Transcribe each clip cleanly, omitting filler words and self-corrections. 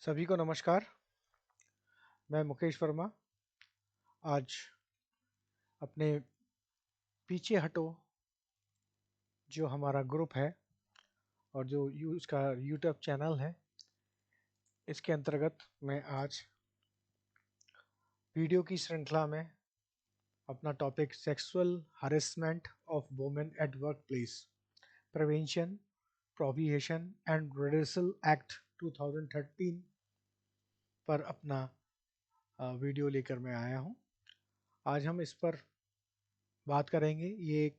सभी को नमस्कार। मैं मुकेश वर्मा। आज अपने पीछे हटो जो हमारा ग्रुप है और जो उसका यूट्यूब चैनल है, इसके अंतर्गत मैं आज वीडियो की श्रृंखला में अपना topic sexual harassment of women at work place, prevention, prohibition and redressal act 2013 पर अपना वीडियो लेकर मैं आया हूँ। आज हम इस पर बात करेंगे। ये एक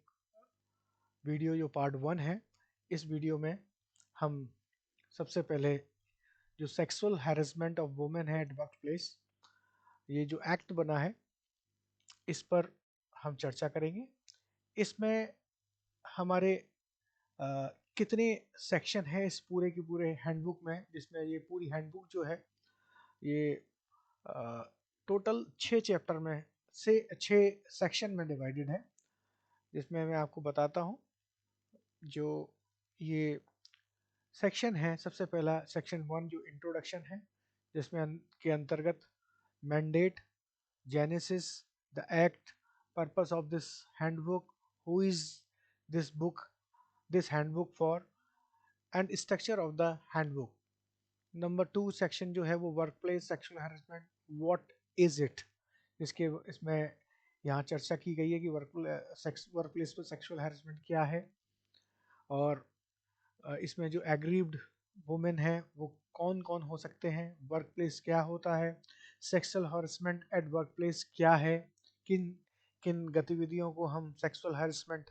वीडियो जो पार्ट 1 है। इस वीडियो में हम सबसे पहले जो सेक्सुअल हैरेसमेंट ऑफ वुमेन है एट वर्क प्लेस, ये जो एक्ट बना है, इस पर हम चर्चा करेंगे। इसमें हमारे कितने सेक्शन है इस पूरे के पूरे हैंडबुक में, जिसमें ये पूरी हैंडबुक जो है ये टोटल 6 चैप्टर में से 6 सेक्शन में डिवाइडेड है, जिसमें मैं आपको बताता हूँ। जो ये सेक्शन है, सबसे पहला सेक्शन 1 जो इंट्रोडक्शन है, जिसमें के अंतर्गत mandate, genesis, the act, purpose of this handbook, who is this book, this handbook for, and structure of the handbook. Number 2 section जो है वो work place sexual harassment, what is it. इसके इसमें यहाँ चर्चा की गई है कि वर्क प्लेस पर सेक्सुअल हैरेसमेंट क्या है, और इसमें जो एग्रीव्ड वुमेन है वो कौन कौन हो सकते हैं, वर्क प्लेस क्या होता है, sexual harassment at work place क्या है, किन किन गतिविधियों को हम सेक्सुअल हरासमेंट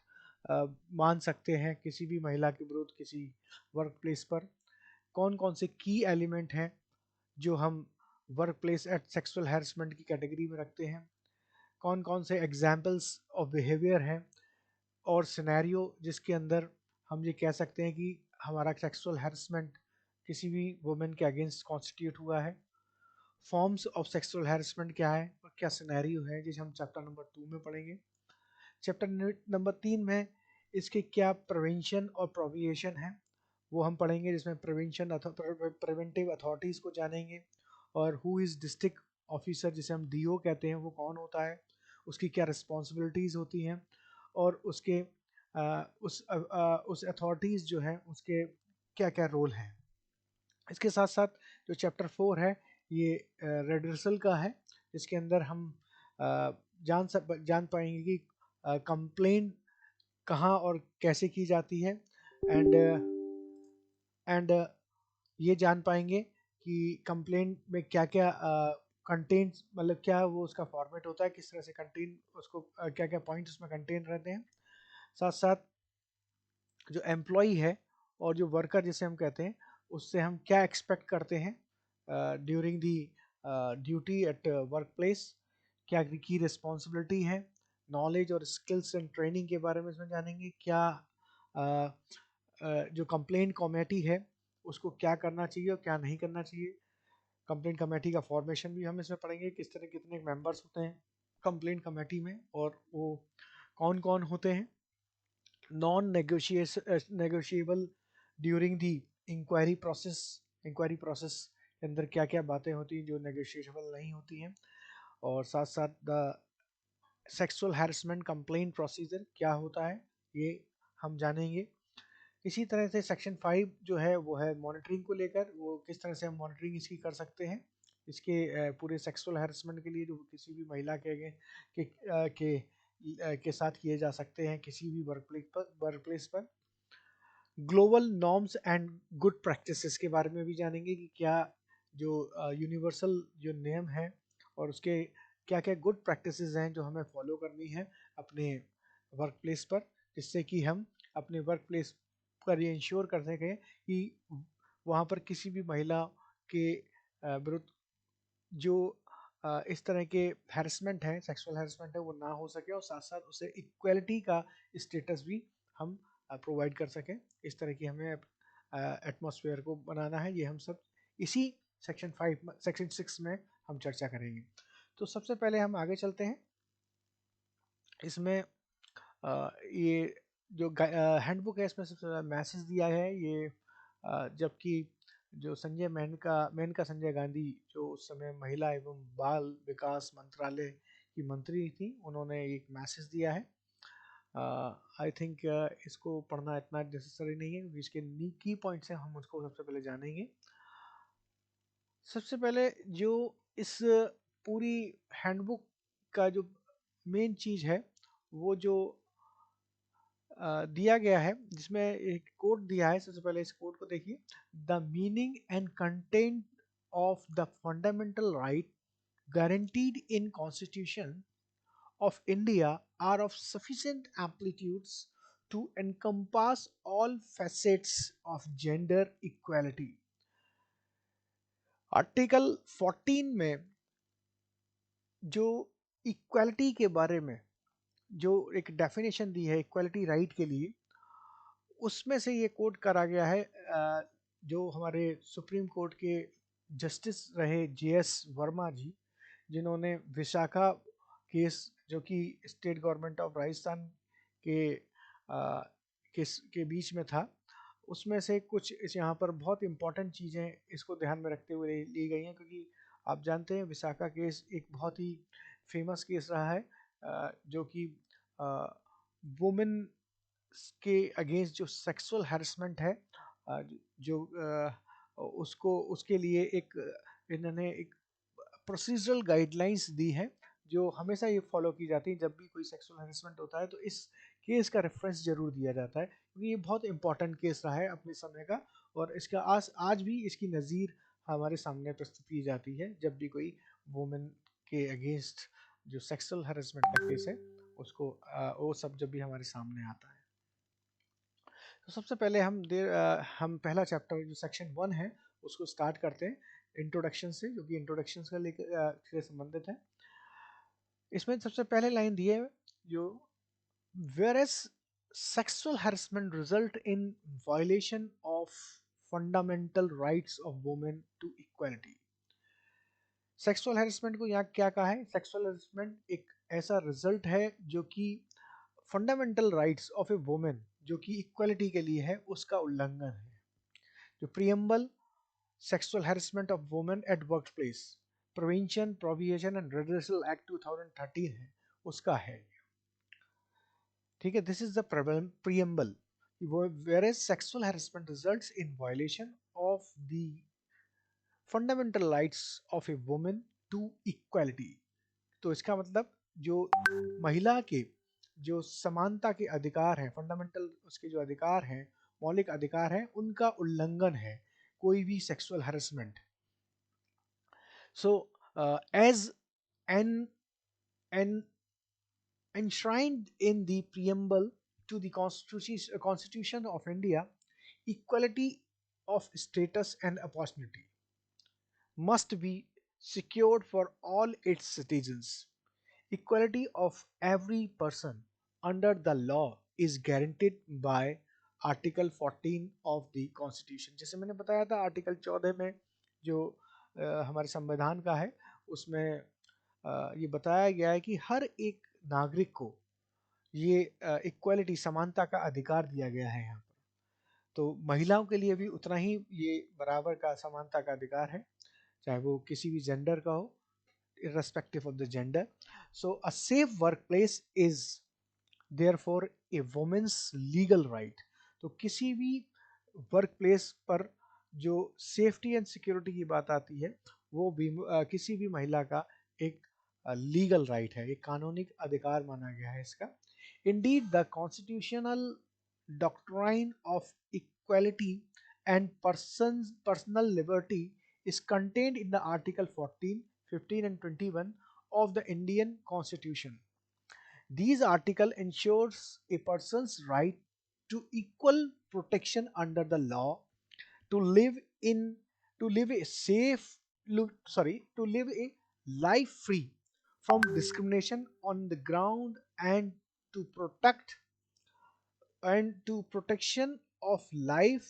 मान सकते हैं किसी भी महिला के विरुद्ध किसी वर्क प्लेस पर, कौन कौन से की एलिमेंट हैं जो हम work place at sexual harassment की कैटेगरी में रखते हैं, कौन कौन से एग्जाम्पल्स ऑफ बिहेवियर हैं और सिनेरियो जिसके अंदर हम ये कह सकते हैं कि हमारा सेक्सुअल हैरेसमेंट किसी भी वुमेन के अगेंस्ट कॉन्स्टिट्यूट हुआ है, फॉर्म्स ऑफ सेक्सुअल हैरेसमेंट क्या है और क्या सिनेरियो है, जिसे हम चैप्टर नंबर 2 में पढ़ेंगे। चैप्टर नंबर 3 में इसके क्या प्रिवेंशन और प्रोहिबिशन है वो हम पढ़ेंगे, जिसमें प्रिवेंटिव अथॉरिटीज़ को जानेंगे, और हु इज़ डिस्ट्रिक्ट ऑफिसर जिसे हम डीओ कहते हैं वो कौन होता है, उसकी क्या रिस्पॉन्सिबिलिटीज़ होती हैं, और उसके उस अथॉरिटीज़ जो है उसके क्या क्या रोल हैं। इसके साथ साथ जो चैप्टर 4 है ये रेड्रेसल का है, जिसके अंदर हम जान पाएंगे कि कंप्लेन कहाँ और कैसे की जाती है, एंड एंड ये जान पाएंगे कि कंप्लेंट में क्या क्या कंटेंट, मतलब क्या वो उसका फॉर्मेट होता है, किस तरह से कंटेन उसको क्या क्या पॉइंट्स उसमें कंटेन रहते हैं। साथ साथ जो एम्प्लॉई है और जो वर्कर जिसे हम कहते हैं उससे हम क्या एक्सपेक्ट करते हैं during the duty at work place, क्या की रिस्पॉन्सिबिलिटी है, नॉलेज और स्किल्स एंड ट्रेनिंग के बारे में इसमें जानेंगे, क्या जो कंप्लेंट कमेटी है उसको क्या करना चाहिए और क्या नहीं करना चाहिए, कंप्लेंट कमेटी का फॉर्मेशन भी हम इसमें पढ़ेंगे, किस तरह कितने मेंबर्स होते हैं कंप्लेंट कमेटी में और वो कौन कौन होते हैं, non negotiable during the inquiry process के अंदर क्या क्या बातें होती हैं जो नेगोशिएबल नहीं होती हैं, और साथ साथ the sexual harassment complaint procedure क्या होता है ये हम जानेंगे। इसी तरह से सेक्शन 5 जो है वो है मॉनिटरिंग को लेकर, वो किस तरह से हम मॉनिटरिंग इसकी कर सकते हैं, इसके पूरे सेक्सुअल हैरेसमेंट के लिए जो किसी भी महिला के साथ किए जा सकते हैं किसी भी वर्क प्लेस पर। Global norms and good practices के बारे में भी जानेंगे कि क्या जो यूनिवर्सल जो नियम है और उसके क्या क्या गुड प्रैक्टिसेस हैं जो हमें फॉलो करनी है अपने वर्क प्लेस पर, जिससे कि हम अपने वर्क प्लेस पर ये इंश्योर कर सकें कि वहाँ पर किसी भी महिला के विरुद्ध जो इस तरह के हैरेसमेंट है, सेक्सुअल हैरेसमेंट है, वो ना हो सके, और साथ साथ उसे इक्वलिटी का स्टेटस भी हम प्रोवाइड कर सकें। इस तरह की हमें एटमॉस्फेयर को बनाना है। ये हम सब इसी सेक्शन 6 में हम चर्चा करेंगे। तो सबसे पहले हम आगे चलते हैं। इसमें ये जो हैंडबुक है इसमें सबसे ज़्यादा मैसेज दिया है ये, जबकि जो मेनका संजय गांधी, जो उस समय महिला एवं बाल विकास मंत्रालय की मंत्री थी, उन्होंने एक मैसेज दिया है। आई थिंक इसको पढ़ना इतना नेसेसरी नहीं है, क्योंकि इसके की पॉइंट्स हैं, हम उसको सबसे पहले जानेंगे। सबसे पहले जो इस पूरी हैंडबुक का जो मेन चीज है, वो जो दिया गया है, जिसमें एक कोड दिया है। सबसे पहले इस कोड को देखिए। The meaning and content of the fundamental right guaranteed in constitution of India are of sufficient amplitudes to encompass all facets of gender equality. Article 14 में जो इक्वालिटी के बारे में जो एक डेफिनेशन दी है इक्वालिटी राइट के लिए, उसमें से ये कोट करा गया है। जो हमारे सुप्रीम कोर्ट के जस्टिस रहे JS वर्मा जी, जिन्होंने विशाखा केस, जो कि स्टेट गवर्नमेंट ऑफ राजस्थान के केस के बीच में था, उसमें से कुछ इस यहाँ पर बहुत इंपॉर्टेंट चीज़ें इसको ध्यान में रखते हुए ली गई हैं, क्योंकि आप जानते हैं विशाखा केस एक बहुत ही फेमस केस रहा है, जो कि वुमेन के अगेंस्ट जो सेक्सुअल हैरेसमेंट है, जो उसको उसके लिए एक इन्होंने एक प्रोसीजरल गाइडलाइंस दी है, जो हमेशा ये फॉलो की जाती है। जब भी कोई सेक्सुअल हैरेसमेंट होता है तो इस केस का रेफरेंस जरूर दिया जाता है, क्योंकि ये बहुत इंपॉर्टेंट केस रहा है अपने समय का, और इसका आज भी इसकी नज़ीर हमारे सामने प्रस्तुत की जाती है जब भी कोई वुमेन के अगेंस्ट जो सेक्सुअल हैरेसमेंट का केस है, उसको वो सब जब भी हमारे सामने आता है। तो सबसे पहले हम पहला चैप्टर जो सेक्शन 1 है उसको स्टार्ट करते हैं इंट्रोडक्शन से, जो कि इंट्रोडक्शन से संबंधित है। इसमें सबसे पहले लाइन दी है जो whereas sexual harassment result in violation of fundamental rights of women to equality। Sexual harassment को यहाँ क्या कहा है? सेक्सुअल हैरेसमेंट एक ऐसा रिजल्ट है जो कि fundamental rights of A women, जो कि इक्वलिटी के लिए है, उसका उल्लंघन है। जो preamble sexual harassment of women at work place prevention prohibition and redressal act 2013 है, उसका है। ठीक है, this is the preamble. whereas sexual harassment results in violation of the fundamental rights of a woman to equality। तो इसका मतलब जो महिला के जो समानता के अधिकार हैं, फंडामेंटल उसके जो अधिकार हैं, मौलिक अधिकार हैं, उनका उल्लंघन है कोई भी sexual harassment. So as an an enshrined in the preamble to the Constitution of India, equality of status and opportunity must be secured for all its citizens. Equality of every person under the law is guaranteed by article 14 of the constitution. जैसे मैंने बताया था, article 14 में जो हमारे संविधान का है, उसमें ये बताया गया है कि हर एक नागरिक को ये इक्वालिटी, समानता का अधिकार दिया गया है यहाँ पर। तो महिलाओं के लिए भी उतना ही ये बराबर का समानता का अधिकार है, चाहे वो किसी भी जेंडर का हो, irrespective of the gender. So a safe workplace is therefore a woman's legal right। तो किसी भी वर्क प्लेस पर जो सेफ्टी एंड सिक्योरिटी की बात आती है, वो भी किसी भी महिला का एक लीगल राइट है, एक कानूनी अधिकार माना गया है इसका। Indeed, the constitutional doctrine of equality and personal liberty is contained in the Article 14, 15 and 21 of the Indian Constitution. These article ensures a person's right to equal protection under the law, to live in to live a safe to live a life free from discrimination on the ground and to protection of life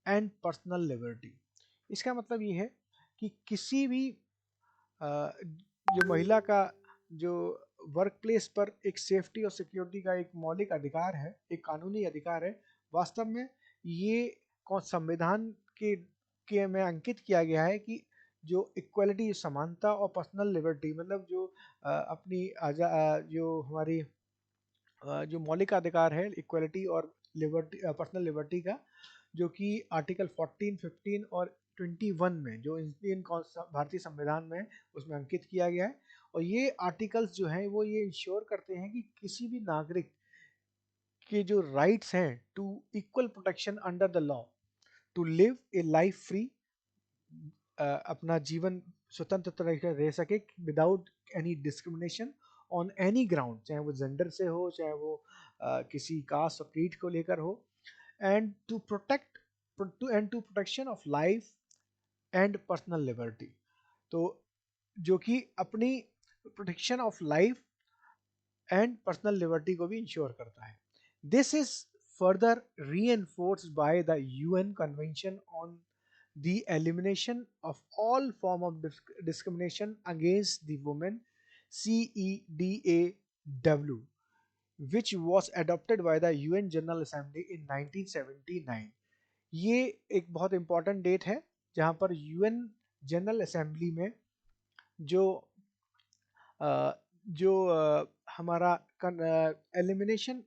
and personal liberty। इसका मतलब ये है कि किसी भी जो महिला का जो वर्क प्लेस पर एक सेफ्टी और सिक्योरिटी का एक मौलिक अधिकार है, एक कानूनी अधिकार है, वास्तव में ये संविधान के के में अंकित किया गया है कि जो इक्वलिटी, समानता और पर्सनल लिबर्टी, मतलब जो अपनी जो हमारी जो मौलिक अधिकार है, इक्वलिटी और लिबर्टी, पर्सनल लिबर्टी का, जो कि आर्टिकल 14, 15 और 21 में, जो इंडियन भारतीय संविधान में उसमें अंकित किया गया है। और ये आर्टिकल्स जो हैं वो ये इंश्योर करते हैं कि किसी भी नागरिक के जो राइट्स हैं to equal protection under the law, to live a life free, अपना जीवन स्वतंत्र तरीके से रह सके without any discrimination on any ground, चाहे वो जेंडर से हो, चाहे वो किसी कास्ट और क्रीड को लेकर हो, and to protect to protection of life and personal liberty. तो जो कि अपनी protection of life and personal liberty को भी इंश्योर करता है। This is further reinforced by the UN Convention on the Elimination of All Form of Discrimination Against the Women, CEDAW, which was adopted by the UN General Assembly in 1979। ये एक बहुत important date है जहां पर UN general assembly में जो हमारा elimination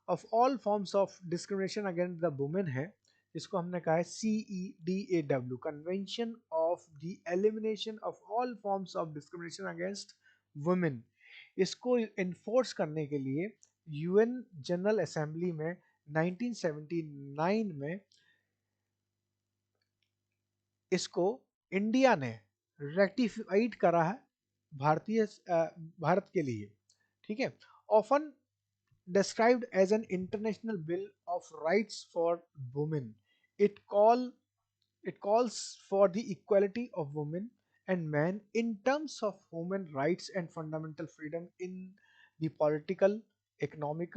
of all forms of discrimination against the women है, जिसको हमने कहा है CEDAW, convention of the elimination of all forms of discrimination against women. इसको इन्फोर्स करने के लिए यूएन जनरल असेंबली में 1979 में इसको इंडिया ने रेक्टिफाइड करा है भारत के लिए। ठीक है। Often described as an international bill of rights for women, it calls for the equality of women and men in terms of human rights and fundamental freedom in the political, economic,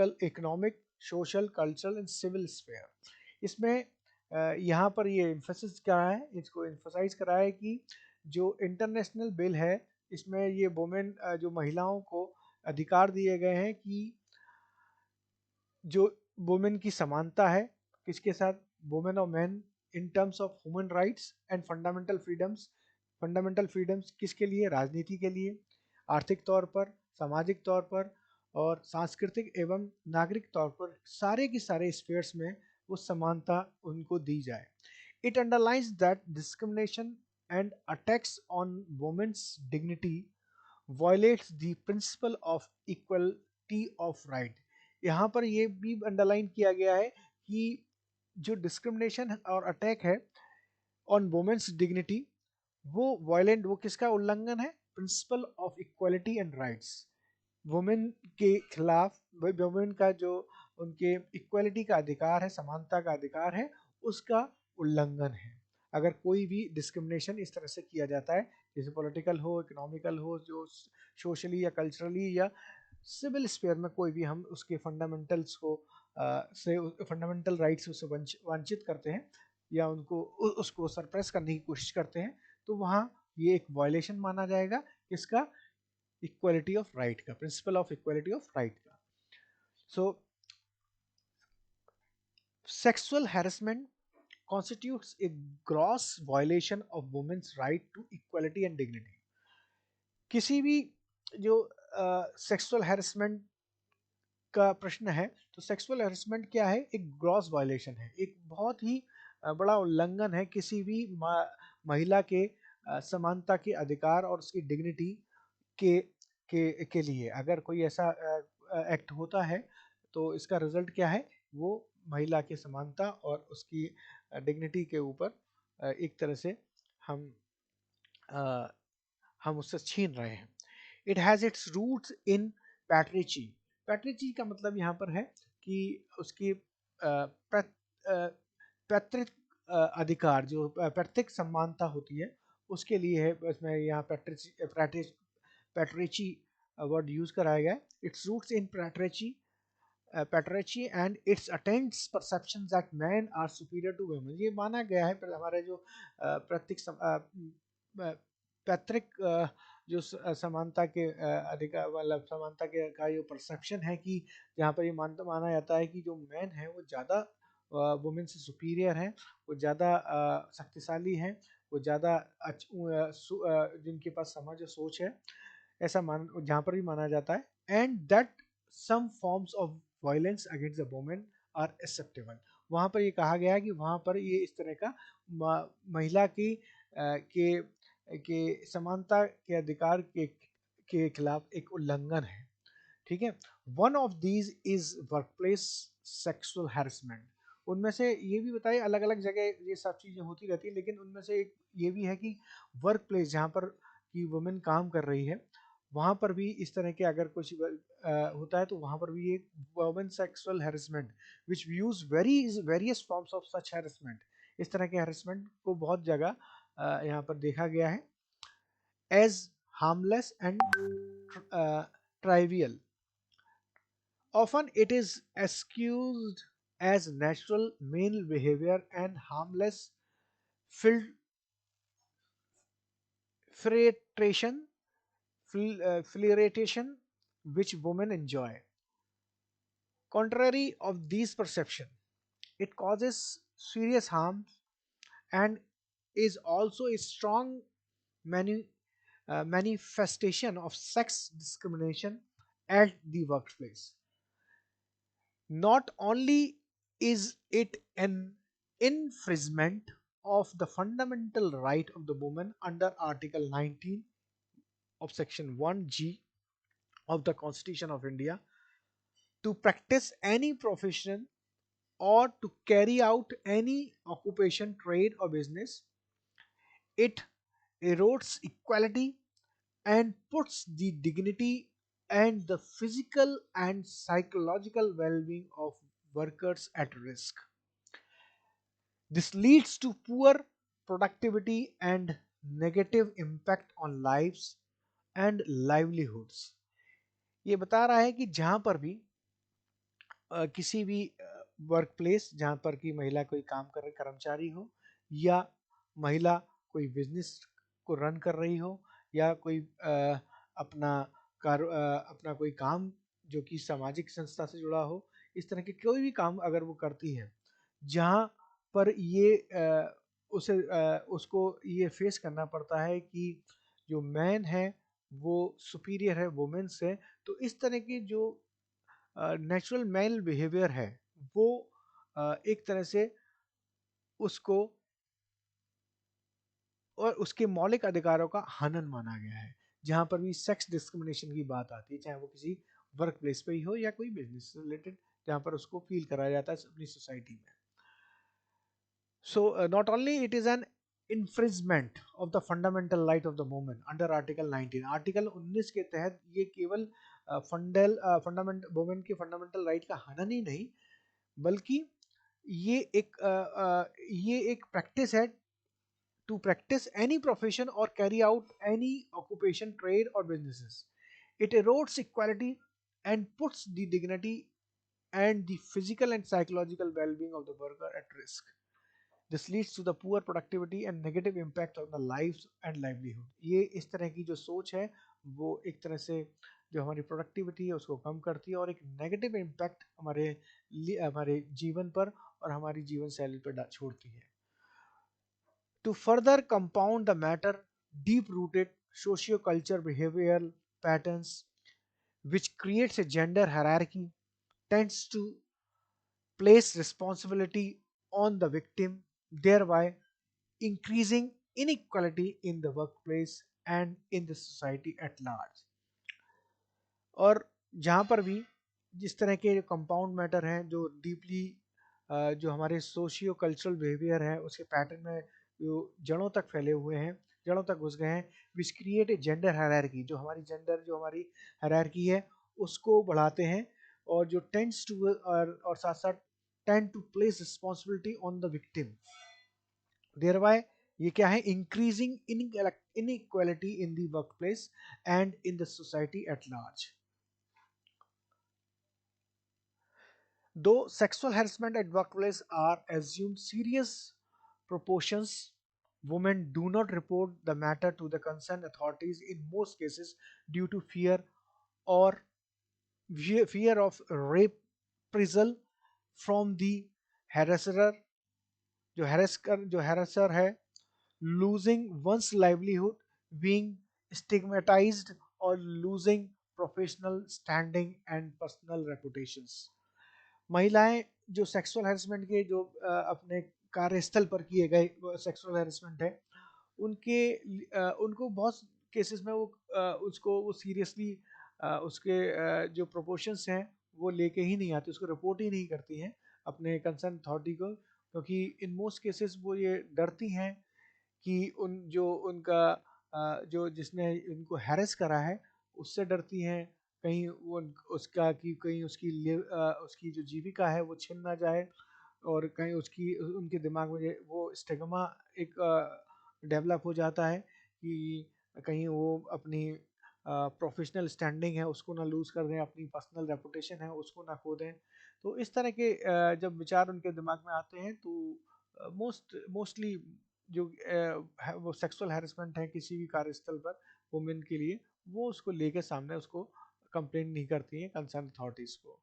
social, cultural and civil sphere। इसमें यहाँ पर ये emphasis करा है, इसको emphasise करा है कि जो इंटरनेशनल बिल है इसमें ये वुमेन, जो महिलाओं को अधिकार दिए गए हैं कि जो वुमेन की समानता है किसके साथ, वुमेन और man, in terms of human rights and fundamental freedoms. Fundamental freedoms किसके लिए, राजनीति के लिए, आर्थिक तौर पर, सामाजिक तौर पर और सांस्कृतिक एवं नागरिक तौर पर, सारे के सारे स्पेयर्स में वो समानता उनको दी जाए। It underlines that discrimination and attacks on women's dignity violates the principle of equality of right। यहाँ पर ये भी अंडरलाइन किया गया है कि जो डिस्क्रिमिनेशन और अटैक है ऑन वुमेन्स डिग्निटी, वो किसका उल्लंघन है, principal of equality and rights. Women के खिलाफ, वुमेन का जो उनके इक्वालिटी का अधिकार है, समानता का अधिकार है, उसका उल्लंघन है। अगर कोई भी डिस्क्रिमिनेशन इस तरह से किया जाता है, जैसे पॉलिटिकल हो, इकोनॉमिकल हो, जो सोशली या कल्चरली या सिविल स्पेयर में कोई भी हम उसके फंडामेंटल्स को से फंडामेंटल राइट्स उससे वंचित करते हैं या उनको उसको सरप्रेस करने की कोशिश करते हैं, तो वहाँ ये एक वायलेशन माना जाएगा किसका, इक्वालिटी ऑफ राइट का, principle of equality of right का। So sexual harassment constitutes a gross violation of women's right to equality and dignity। किसी भी जो सेक्सुअल हैरेसमेंट का प्रश्न है, तो सेक्सुअल हैरेसमेंट क्या है, एक ग्रॉस वायलेशन है, एक बहुत ही बड़ा उल्लंघन है किसी भी महिला के समानता के अधिकार और उसकी डिग्निटी के के लिए। अगर कोई ऐसा एक्ट होता है तो इसका रिजल्ट क्या है, वो महिला की समानता और उसकी डिग्निटी के ऊपर एक तरह से हम अ, हम उससे छीन रहे हैं। It has its roots in पैट्रिची। पैट्रिची का मतलब यहाँ पर है कि उसकी पैतृक अधिकार, जो पैतृक समानता होती है उसके लिए है। इसमें यहाँ पैट्रिची वर्ड यूज कराया गया है। Its roots in patriarchy and its attends perception that man are superior to women. ये माना गया है हमारे जो पैतृक जो समानता के अधिकार, मतलब समानता के का जो परसेप्शन है कि जहाँ पर ये माना जाता है कि जो मैन है वो ज़्यादा वुमेन से सुपीरियर हैं, वो ज़्यादा शक्तिशाली हैं, वो ज़्यादा जिनके पास समझ और सोच है, ऐसा मान जहाँ पर भी माना जाता है। And that some forms of violence against the women are acceptable. वहाँ पर ये कहा गया है कि वहाँ पर ये इस तरह का महिला की के समानता के अधिकार के खिलाफ एक उल्लंघन है। ठीक है। One of these is workplace sexual harassment. उनमें से ये भी बताइए, अलग अलग जगह ये सब चीज़ें होती रहती है, लेकिन उनमें से एक ये भी है कि वर्क प्लेस जहाँ पर की वुमेन काम कर रही है, वहाँ पर भी इस तरह के अगर कुछ होता है तो वहाँ पर भी ये women sexual harassment which use various forms of such harassment, इस तरह के हैरेसमेंट को बहुत जगह यहाँ पर देखा गया है as harmless and trivial. Often it is excused as natural male behavior and harmless flirtation, flirtation which women enjoy. Contrary of these perceptions, it causes serious harm and is also a strong mani- manifestation of sex discrimination at the workplace. Not only is it an infringement of the fundamental right of the woman under Article 19 of Section 1G of the Constitution of India to practice any profession or to carry out any occupation, trade, or business, it erodes equality and puts the dignity and the physical and psychological well being of workers at risk. This leads to poor productivity and negative impact on lives and livelihoods. ये बता रहा है कि जहाँ पर भी किसी भी वर्क प्लेस जहाँ पर कि महिला कोई काम कर रही कर्मचारी हो, या महिला कोई बिजनेस को रन कर रही हो, या कोई अपना अपना कोई काम जो कि सामाजिक संस्था से जुड़ा हो, इस तरह के कोई भी काम अगर वो करती है जहाँ पर ये उसको ये फेस करना पड़ता है कि जो मैन है वो सुपीरियर है वुमेन से, तो इस तरह की जो नेचुरल मेल बिहेवियर है वो एक तरह से उसको और उसके मौलिक अधिकारों का हनन माना गया है। जहाँ पर भी सेक्स डिस्क्रिमिनेशन की बात आती है, चाहे वो किसी वर्क प्लेस पे ही हो या कोई बिजनेस से रिलेटेड, जहाँ पर उसको फील कराया जाता है अपनी सोसाइटी में। So not only it is an infringement of the fundamental right of the woman under Article 19, article 19 के तहत ये केवल फंडामेंट वुमेन के फंडामेंटल राइट का हनन ही नहीं, बल्कि ये एक प्रैक्टिस है to practice any profession or carry out any occupation, trade, or businesses. It erodes equality and puts the dignity and the physical and psychological well being of the worker at risk. This leads to the poor productivity and negative impact on the lives and livelihood. ये इस तरह की जो सोच है वो एक तरह से जो हमारी प्रोडक्टिविटी है उसको कम करती है और एक नेगेटिव इम्पैक्ट हमारे जीवन पर और हमारी जीवन शैली पर छोड़ती है। To further compound the matter, deep-rooted socio-cultural behavioral patterns which creates a gender hierarchy tends to place responsibility on the victim, thereby increasing inequality in the workplace and in the society at large. और जहाँ पर भी जिस तरह के compound matter हैं जो deeply जो हमारे सोशियो कल्चरल बिहेवियर है उसके पैटर्न में जो जड़ों तक फैले हुए हैं, जड़ों तक घुस गए हैं, which create a gender hierarchy, जो हमारी हायरार्की है उसको बढ़ाते हैं, और जो टेंड्स टू और साथ साथ tend to place responsibility on the victim, thereby ये क्या है, increasing inequality in the workplace and in the society at large. Though sexual harassment at workplace are assumed serious proportions, women do not report the matter to the concerned authorities in most cases due to or fear of reprisal from the हैरेसर, जो हैरेसर है, losing one's livelihood, being stigmatized, or losing professional standing and personal reputations. महिलाएं जो sexual harassment के जो अपने कार्यस्थल पर किए गए सेक्सुअल हैरेसमेंट है, उनको बहुत केसेस में उसको वो सीरियसली उसके जो प्रोपोर्शंस हैं वो लेके ही नहीं आती, उसको रिपोर्ट ही नहीं करती हैं अपने कंसर्न अथॉरिटी को, क्योंकि इन मोस्ट केसेस वो ये डरती हैं कि उनका जो जिसने इनको हैरेस करा है उससे डरती हैं, कहीं वो उसका कि कहीं उसकी जो जीविका है वो छिन ना जाए, और कहीं उसकी उनके दिमाग में वो स्टिग्मा एक डेवलप हो जाता है कि कहीं वो अपनी प्रोफेशनल स्टैंडिंग है उसको ना लूज़ कर दें, अपनी पर्सनल रेपुटेशन है उसको ना खो दें। तो इस तरह के जब विचार उनके दिमाग में आते हैं तो मोस्टली जो वो सेक्सुअल हैरेसमेंट है किसी भी कार्यस्थल पर वुमेन के लिए, वो उसको लेके सामने उसको कंप्लेंट नहीं करती हैं कंसर्न अथॉरिटीज़ को।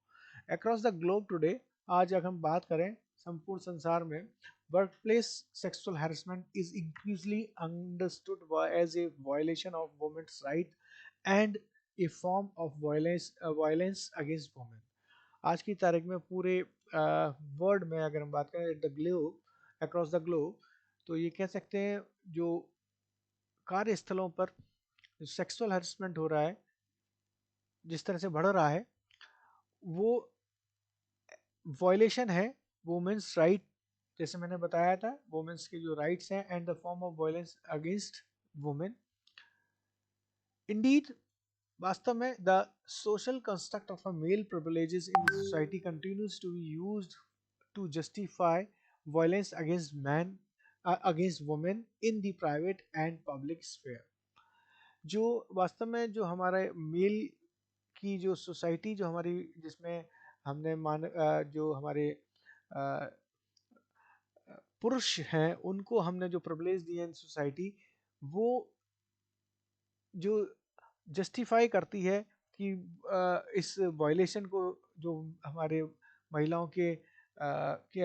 अक्रॉस द ग्लोब टुडे, आज अगर हम बात करें संपूर्ण संसार में, workplace sexual harassment is increasingly understood as a violation of women's right and a form of violence against women. आज की तारीख में पूरे वर्ल्ड में अगर हम बात करें the globe, across the globe, तो ये कह सकते हैं जो कार्यस्थलों पर सेक्सुअल हैरेसमेंट हो रहा है जिस तरह से बढ़ रहा है, वो वायलेशन है वुमेन्स राइट, जैसे मैंने बताया था वुमेन्स के जो राइट्स हैं, and the form of violence against women. Indeed, वास्तव में the social construct of a male privileges in society continues to be used to justify violence against men against women in the private and public sphere। जो वास्तव में जो हमारे mail की जो society जो हमारी जिसमें हमने जो हमारे अ, पुरुष हैं उनको हमने जो प्रिविलेज दिए इन सोसाइटी, वो जो जस्टिफाई करती है कि इस वायलेशन को जो हमारे महिलाओं के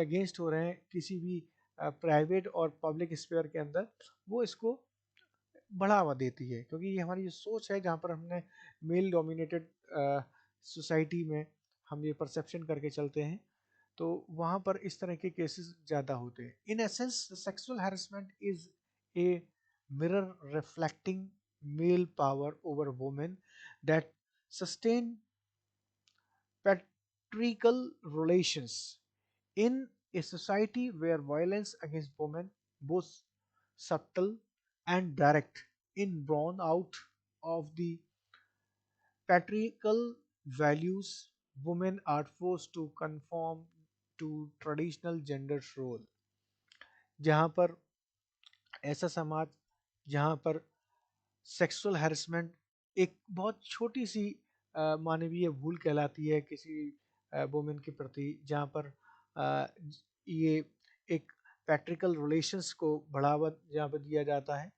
अगेंस्ट हो रहे हैं किसी भी प्राइवेट और पब्लिक स्फीयर के अंदर, वो इसको बढ़ावा देती है, क्योंकि ये हमारी जो सोच है जहाँ पर हमने मेल डोमिनेटेड सोसाइटी में हम ये परसेप्शन करके चलते हैं, तो वहाँ पर इस तरह के केसेस ज़्यादा होते हैं। In essence sexual harassment is a mirror reflecting male power over women that sustain patriarchal relations in a society where violence against women, both subtle and direct, in born out of the patriarchal values, women are forced to conform to traditional gender role। जहाँ पर ऐसा समाज जहाँ पर sexual harassment एक बहुत छोटी सी मानवीय भूल कहलाती है किसी वुमेन के प्रति, जहाँ पर ये एक पैट्रिकल रिलेशंस को बढ़ावा जहाँ पर दिया जाता है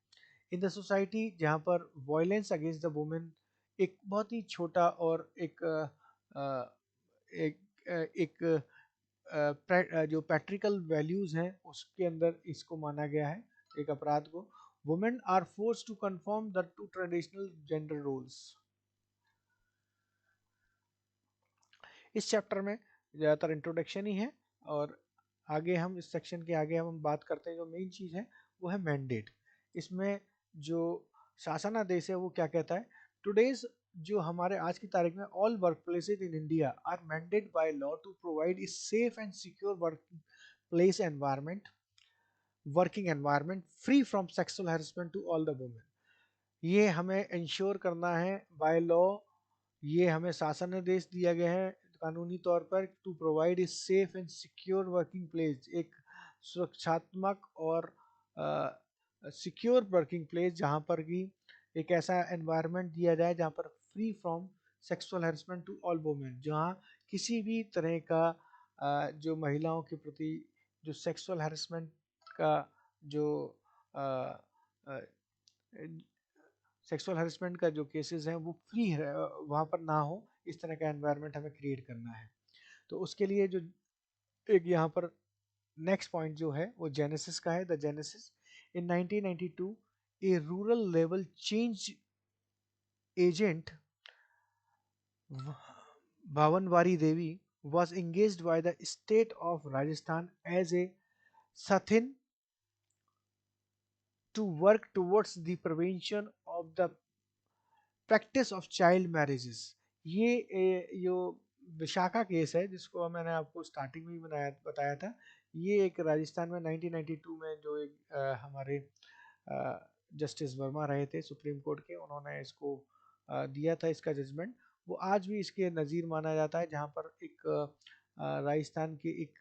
इन द सोसाइटी, जहाँ पर वायलेंस अगेंस्ट द वुमेन एक बहुत ही छोटा और एक एक जो पैट्रिकल वैल्यूज हैं उसके अंदर इसको माना गया है एक अपराध को। Women are force to conform the to traditional gender roles. इस चैप्टर में ज़्यादातर इंट्रोडक्शन ही है, और आगे हम इस सेक्शन के आगे हम बात करते हैं जो मेन चीज़ है वो है मैंडेट। इसमें जो शासनादेश है वो क्या कहता है, टुडेज जो हमारे आज की तारीख में all work places in India are mandated by law to provide a safe and secure working environment free from sexual harassment to all the women. ये हमें इंश्योर करना है बाय लॉ, ये हमें शासनादेश दिया गया है कानूनी तौर पर, to provide a safe and secure working place, एक सुरक्षात्मक और सिक्योर वर्किंग प्लेस जहाँ पर कि एक ऐसा एनवायरनमेंट दिया जाए जहाँ पर free from sexual harassment to all women, जहाँ किसी भी तरह का जो महिलाओं के प्रति जो सेक्सुअल हैरेसमेंट का जो सेक्सुअल हैरेसमेंट का जो केसेस हैं वो फ्री है वहाँ पर ना हो, इस तरह का एनवायरनमेंट हमें क्रिएट करना है। तो उसके लिए जो एक यहाँ पर नेक्स्ट पॉइंट जो है वो जेनेसिस का है, the genesis. In 1992 A rural level change agent Bhavanwari Devi was engaged by the state of Rajasthan as a Sathin to work towards the prevention of the practice of child marriages। ये जो Vishakha case है जिसको मैंने आपको starting में ही बताया था, ये एक राजस्थान में 1992 में जो एक हमारे जस्टिस वर्मा रहे थे सुप्रीम कोर्ट के, उन्होंने इसको दिया था इसका जजमेंट। वो आज भी इसके नज़ीर माना जाता है, जहाँ पर एक राजस्थान के एक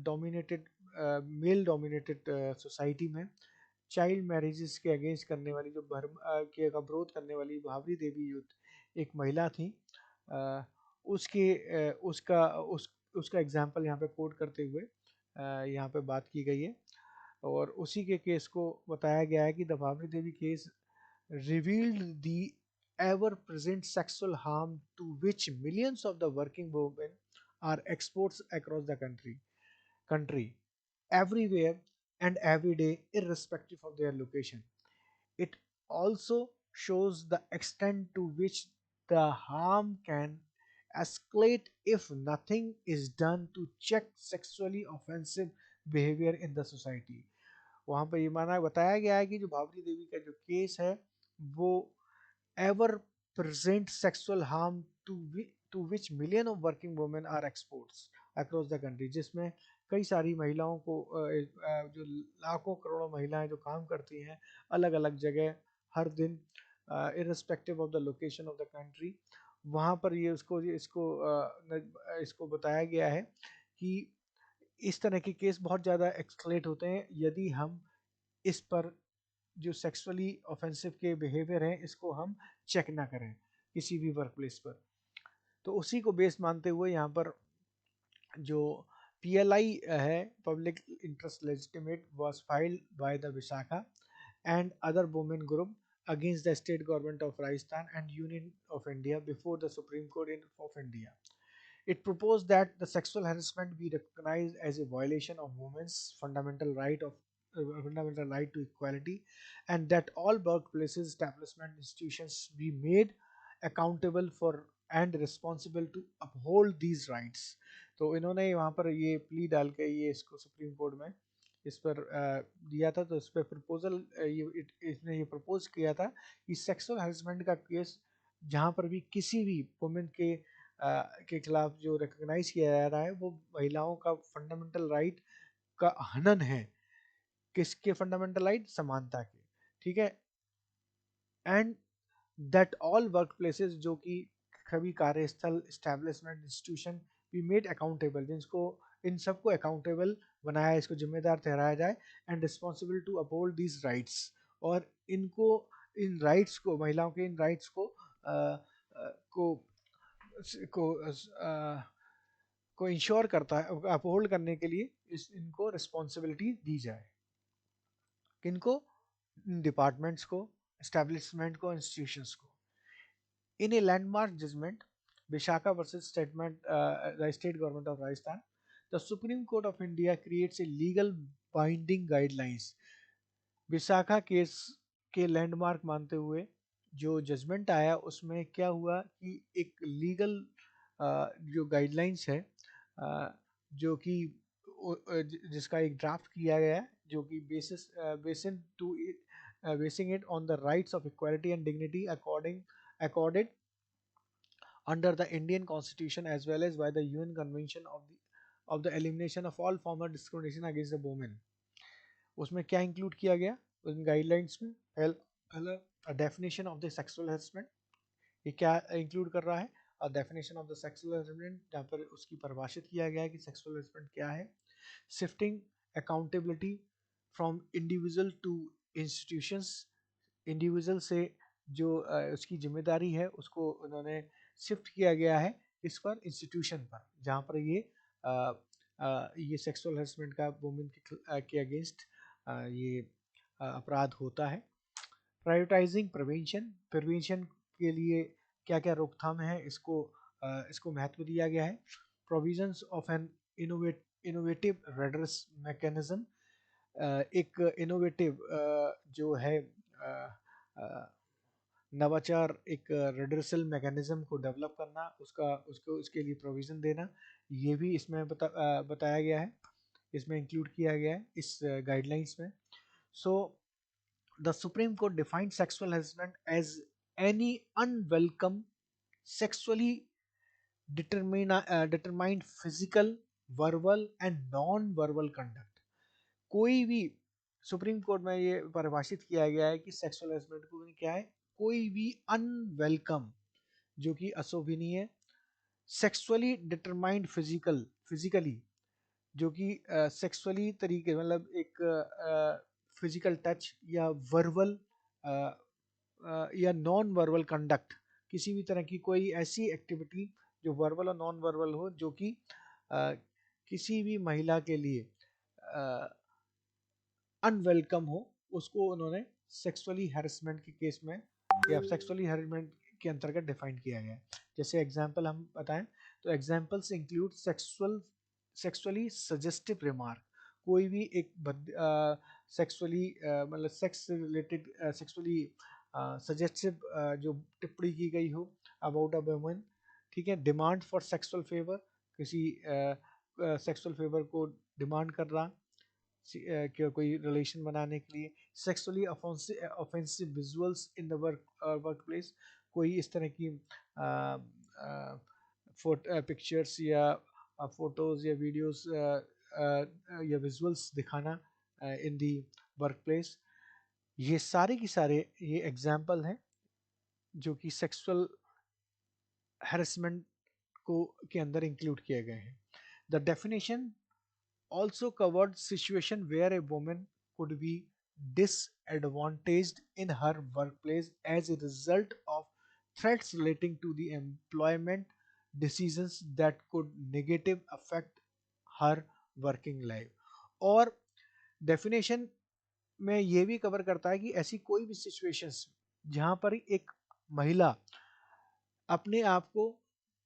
डोमिनेटेड मेल डोमिनेटेड सोसाइटी में चाइल्ड मैरिजेस के अगेंस्ट करने वाली जो के विरोध करने वाली भावरी देवी युद्ध एक महिला थी, अ, उसके उसका एग्जाम्पल यहाँ पे कोट करते हुए यहाँ पे बात की गई है। और उसी के केस को बताया गया है कि the भावरी Devi case revealed the ever-present sexual harm to which millions of the working women are exposed across the country everywhere and every day, irrespective of their location. It also shows the extent to which the harm can escalate if nothing is done to check sexually offensive behavior in the society। वहाँ पर ये माना बताया गया है कि जो भावरी देवी का जो केस है वो ever present sexual harm to which million of working women are exposed across the country, जिसमें कई सारी महिलाओं को जो लाखों करोड़ों महिलाएं जो काम करती हैं अलग अलग जगह हर दिन, irrespective of the location of the country, वहाँ पर ये इसको बताया गया है कि इस तरह के केस बहुत ज़्यादा एक्सकलेट होते हैं यदि हम इस पर जो सेक्सुअली ऑफेंसिव के बिहेवियर हैं इसको हम चेक ना करें किसी भी वर्क प्लेस पर। तो उसी को बेस मानते हुए यहाँ पर जो PLI है, public interest legitimate, was filed by the Vishakha and other women group against the state government of Rajasthan and Union of India before the Supreme Court of India. It proposed that the sexual harassment be recognized as a violation of women's fundamental right to equality, and that all workplaces, establishment, institutions be made accountable for and responsible to uphold these rights। तो इन्होंने वहाँ पर ये plea डाल के ये इसको supreme court में इस पर दिया था। तो इस पर प्रपोजल इसने ये प्रपोज किया था कि सेक्सुअल हरेसमेंट का केस जहाँ पर भी किसी भी वुमेन के खिलाफ जो रिकॉग्नाइज किया जा रहा है वो महिलाओं का फंडामेंटल राइट का हनन है। किसके फंडामेंटल राइट? समानता के, ठीक है। And that all work places, जो कि सभी कार्यस्थल, establishment, institution be made accountable, जिनको इन सबको अकाउंटेबल बनाया, इसको जिम्मेदार ठहराया जाए, and responsible to uphold these rights, और इनको इन राइट्स को, महिलाओं के इन राइट्स को को को को इंश्योर करता है, अपहोल्ड करने के लिए इनको रिस्पॉन्सिबिलिटी दी जाए। किनको? डिपार्टमेंट्स को, एस्टेब्लिशमेंट को, इंस्टीट्यूशंस को। In a landmark judgement Vishakha versus the state government of Rajasthan, the supreme court of India creates a legal binding guidelines. Vishakha case के लैंडमार्क मानते हुए जो जजमेंट आया उसमें क्या हुआ कि एक लीगल जो गाइडलाइंस है, जो कि जिसका एक ड्राफ्ट किया गया है, जो कि basin it on the rights of equality and dignity accorded under the Indian Constitution as well as by the UN Convention of the elimination of all form of discrimination against the women। उसमें क्या include किया गया उन guidelines में? पहला definition of the sexual harassment, ये क्या include कर रहा है? और definition of the sexual harassment, जहाँ पर उसकी परिभाषित किया गया है कि सेक्सुअल हरेसमेंट क्या है। Shifting accountability from individual to institutions, individual से जो उसकी जिम्मेदारी है उसको उन्होंने शिफ्ट किया गया है इस पर, इंस्टीट्यूशन पर, जहाँ पर ये सेक्सुअल हरेसमेंट का वुमेन के अगेंस्ट ये अपराध होता है। प्रायोरिटाइजिंग प्रिवेंशन के लिए क्या क्या रोकथाम है, इसको महत्व दिया गया है। Provisions of an innovative redress mechanism, एक इनोवेटिव जो है नवाचार, एक रेडरेसल मैकेनिज्म को डेवलप करना, उसका उसको उसके लिए प्रोविज़न देना, ये भी इसमें बताया गया है, इसमें इंक्लूड किया गया है इस गाइडलाइंस में. So the supreme Court defined sexual harassment as any unwelcome sexually determined physical, verbal and non-verbal conduct. कोई भी, सुप्रीम कोर्ट में ये परिभाषित किया गया है कि सेक्सुअल हरेसमेंट को क्या है, कोई भी अनवेलकम, जो कि अशोभनीय, सेक्सुअली डिटरमाइंड फिजिकली, जो कि सेक्सुअली तरीके, मतलब एक फिजिकल टच या वर्बल या नॉन वर्बल कंडक्ट, किसी भी तरह की कोई ऐसी एक्टिविटी जो वर्बल और नॉन वर्बल हो, जो कि अ, किसी भी महिला के लिए अनवेलकम हो, उसको उन्होंने सेक्सुअली हैरेसमेंट के केस में या सेक्सुअली हैरेसमेंट के अंतर्गत डिफाइन किया गया है. जैसे एग्जांपल हम बताएं तो examples include sexually suggestive remark, कोई भी एक सेक्सुअली मतलब सेक्स रिलेटेड सेक्सुअली सजेस्टिव जो टिप्पणी की गई हो अबाउट अ वुमन, ठीक है. डिमांड फॉर सेक्सुअल फेवर, किसी सेक्सुअल फेवर को डिमांड कर रहा कोई रिलेशन बनाने के लिए. Sexually offensive visuals in the work place, कोई इस तरह की पिक्चर्स या फोटोज या वीडियोस या विजुअल्स दिखाना इन दी वर्क प्लेस. ये सारे के सारे ये एग्जाम्पल हैं जो कि सेक्सुअल हैरेसमेंट को के अंदर इंक्लूड किए गए हैं. The definition also covered situation where a woman could be disadvantaged in her workplace as a result of threats relating to the employment decisions that could negative affect her working life. और definition में ये भी cover करता है कि ऐसी कोई भी सिचुएशंस जहां पर एक महिला अपने आप को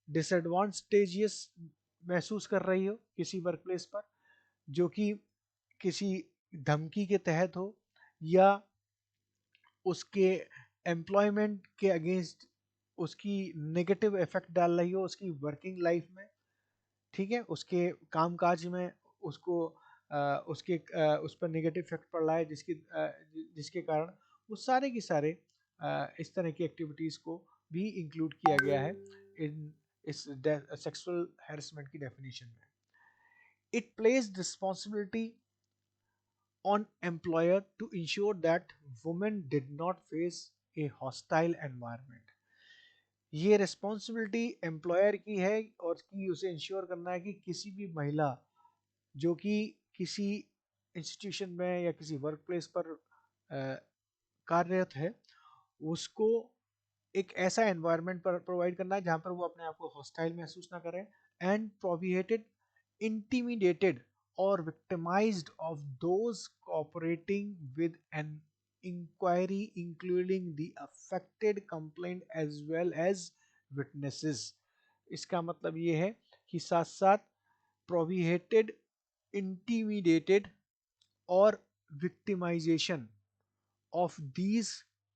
डिसएडवांटेजियस महसूस कर रही हो किसी वर्क प्लेस पर, जो कि किसी धमकी के तहत हो या उसके एम्प्लॉयमेंट के अगेंस्ट उसकी नेगेटिव इफेक्ट डाल रही हो उसकी वर्किंग लाइफ में, ठीक है, उसके कामकाज में उसको उस पर नेगेटिव इफेक्ट पड़ रहा है, जिसके कारण वो सारे के सारे इस तरह की एक्टिविटीज़ को भी इंक्लूड किया गया है इन इस सेक्सुअल हैरेसमेंट की डेफिनेशन में. It placed responsibility on employer to ensure that women did not face a hostile environment. ये रिस्पॉन्सिबिलिटी एम्प्लॉयर की है और की उसे इंश्योर करना है कि किसी भी महिला जो कि किसी इंस्टीट्यूशन में या किसी वर्क प्लेस पर कार्यरत है, उसको एक ऐसा एनवायरनमेंट पर प्रोवाइड करना है जहाँ पर वो अपने आप को हॉस्टाइल महसूस ना करें and prohibited, intimidated or victimized of those cooperating with an inquiry, including the affected complaint as well as witnesses. इसका मतलब ये है कि साथ साथ prohibited, intimidated or victimization of these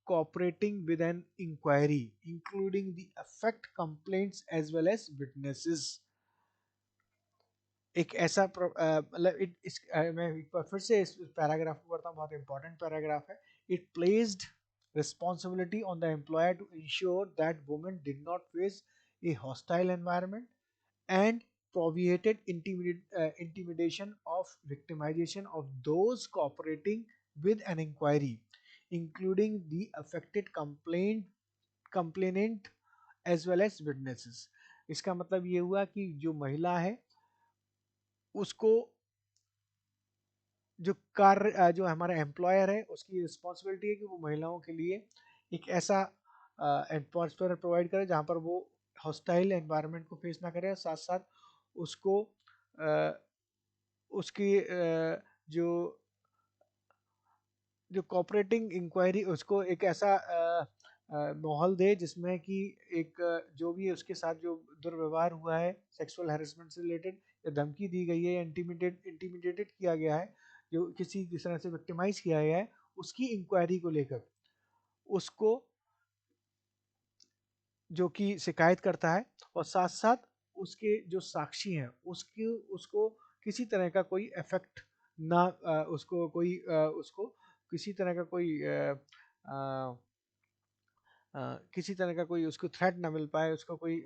cooperating with an inquiry, including the affect complaints as well as witnesses. एक ऐसा मतलब मैं एक बार फिर से इस पैराग्राफ को पढ़ता हूँ, बहुत इंपॉर्टेंट पैराग्राफ है. It placed responsibility on the employer to ensure that women did not face a hostile environment and prohibited intimidation of victimization of those cooperating with an inquiry, including the affected complainant as well as witnesses. इसका मतलब ये हुआ कि जो महिला है उसको जो हमारा एम्प्लॉयर है उसकी रिस्पॉन्सिबिलिटी है कि वो महिलाओं के लिए एक ऐसा एटमॉस्फेयर प्रोवाइड करे जहाँ पर वो हॉस्टाइल एनवायरनमेंट को फेस ना करे, साथ साथ उसको उसकी जो जो कॉपरेटिंग इंक्वायरी उसको एक ऐसा माहौल दे जिसमें कि एक जो भी उसके साथ जो दुर्व्यवहार हुआ है सेक्सुअल हैरेसमेंट से रिलेटेड या धमकी दी गई है या इंटीमिडेटेड किया गया है, जो किसी जिस तरह से विक्टिमाइज किया गया है, उसकी इंक्वायरी को लेकर उसको जो कि शिकायत करता है, और साथ साथ उसके जो साक्षी हैं उसकी उसको किसी तरह का कोई इफेक्ट ना उसको किसी तरह का कोई किसी तरह का कोई उसको थ्रेट ना मिल पाए, उसको कोई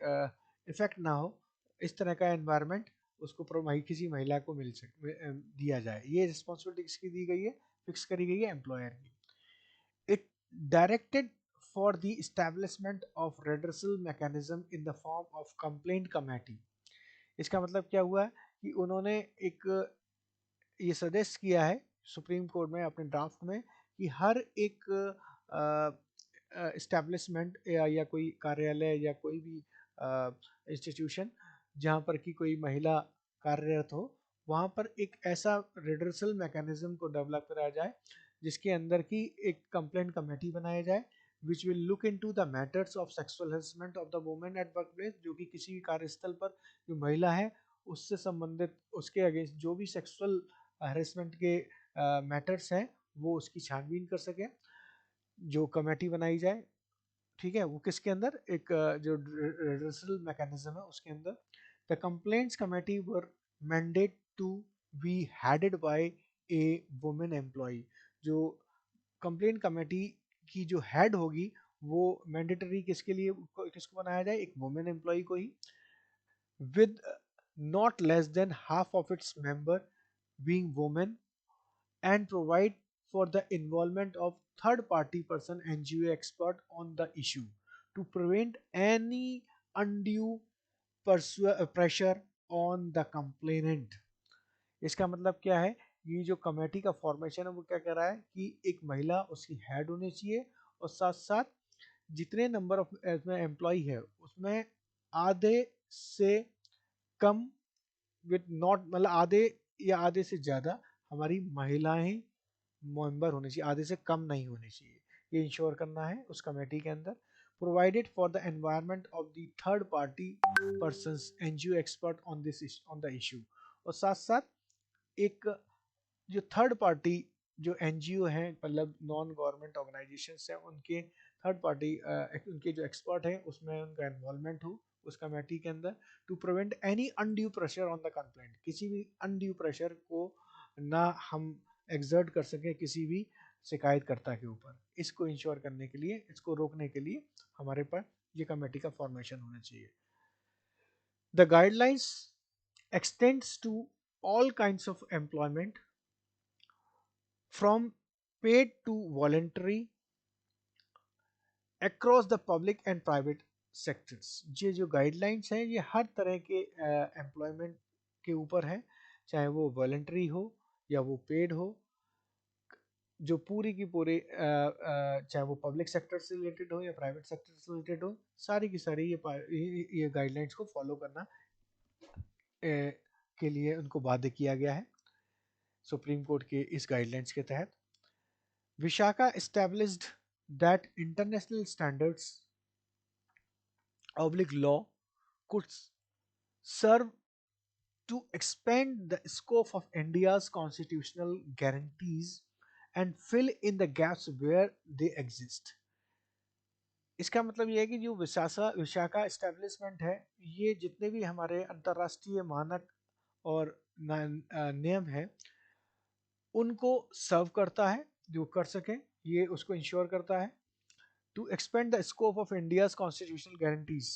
इफेक्ट ना हो, इस तरह का एनवायरनमेंट उसको किसी महिला को दिया जाए। ये रिस्पॉन्सिबिलिटी किसकी दी गई है, फिक्स करी गई है एम्प्लॉयर की। It directed for the establishment of redressal mechanism in the form of complaint committee। इसका मतलब क्या हुआ कि उन्होंने एक ये सजेस्ट किया है सुप्रीम कोर्ट में अपने ड्राफ्ट में कि हर एक इस्टेब्लिशमेंट या कोई कार्यालय या कोई भी इंस्टीट्यूशन जहाँ पर कि कोई महिला कार्यरत हो, वहाँ पर एक ऐसा रिड्रेसल मैकेनिज्म को डेवलप कराया जाए जिसके अंदर की एक कंप्लेंट कमेटी बनाया जाए, which will look into the matters of sexual harassment of the women at work place. जो कि किसी भी कार्यस्थल पर जो महिला है उससे संबंधित उसके अगेंस्ट जो भी सेक्सुअल हरेसमेंट के मैटर्स हैं वो उसकी छानबीन कर सके। जो कमेटी बनाई जाए, ठीक है, वो किसके अंदर एक जो रिड्रेसल मैकेनिज्म है उसके अंदर। The complaints committee were mandate to be headed by a women employee. जो कंप्लेंट कमेटी की जो हेड होगी वो मैंडेटरी किसके लिए किसको बनाया जाए, एक वुमेन एम्प्लॉय को ही, with not less than half of its member being women, and provide for the involvement of third party person NGO expert on the issue to prevent any undue pressure on the complainant। इसका मतलब क्या है, ये जो committee का formation है वो क्या कह रहा है कि एक महिला उसकी हेड होनी चाहिए, और साथ साथ जितने नंबर ऑफ एम्प्लॉय है उसमें आधे से कम, विद नॉट मतलब आधे या आधे से ज़्यादा हमारी महिलाएं मेंबर होनी चाहिए, आधे से कम नहीं होनी चाहिए। ये इंश्योर करना है उस कमेटी के अंदर। Provided for the environment of the third party persons NGO expert on the issue. और साथ साथ एक जो थर्ड पार्टी जो एनजीओ हैं मतलब नॉन गवर्नमेंट ऑर्गेनाइजेशंस हैं उनके थर्ड पार्टी उनके जो एक्सपर्ट हैं उसमें उनका इन्वॉल्वमेंट हो उस कमेटी के अंदर, to prevent any undue pressure on the complaint. किसी भी अनड्यू प्रेशर को ना हम एग्जर्ट कर सकें किसी भी शिकायतकर्ता के ऊपर। इसको इंश्योर करने के लिए, इसको रोकने के लिए हमारे पास ये कमेटी का फॉर्मेशन होना चाहिए। The guidelines extends to all kinds of employment from paid to voluntary across the public and private sectors। ये जो गाइडलाइंस हैं ये हर तरह के एम्प्लॉयमेंट के ऊपर है, चाहे वो वॉलंटरी हो या वो पेड हो, जो पूरी की पूरी चाहे वो पब्लिक सेक्टर से रिलेटेड हो या प्राइवेट सेक्टर से रिलेटेड हो, सारी की सारी ये गाइडलाइंस को फॉलो करना के लिए उनको बाध्य किया गया है सुप्रीम कोर्ट के इस गाइडलाइंस के तहत। Vishaka established that international standards oblique law could serve to expand the scope of India's constitutional guarantees and fill in the gaps where they exist। इसका मतलब ये है कि जो विशाखा एस्टेब्लिशमेंट है ये जितने भी हमारे अंतर्राष्ट्रीय मानक और नियम हैं उनको सर्व करता है, जो कर सके ये उसको इंश्योर करता है। To expand the scope of India's constitutional guarantees,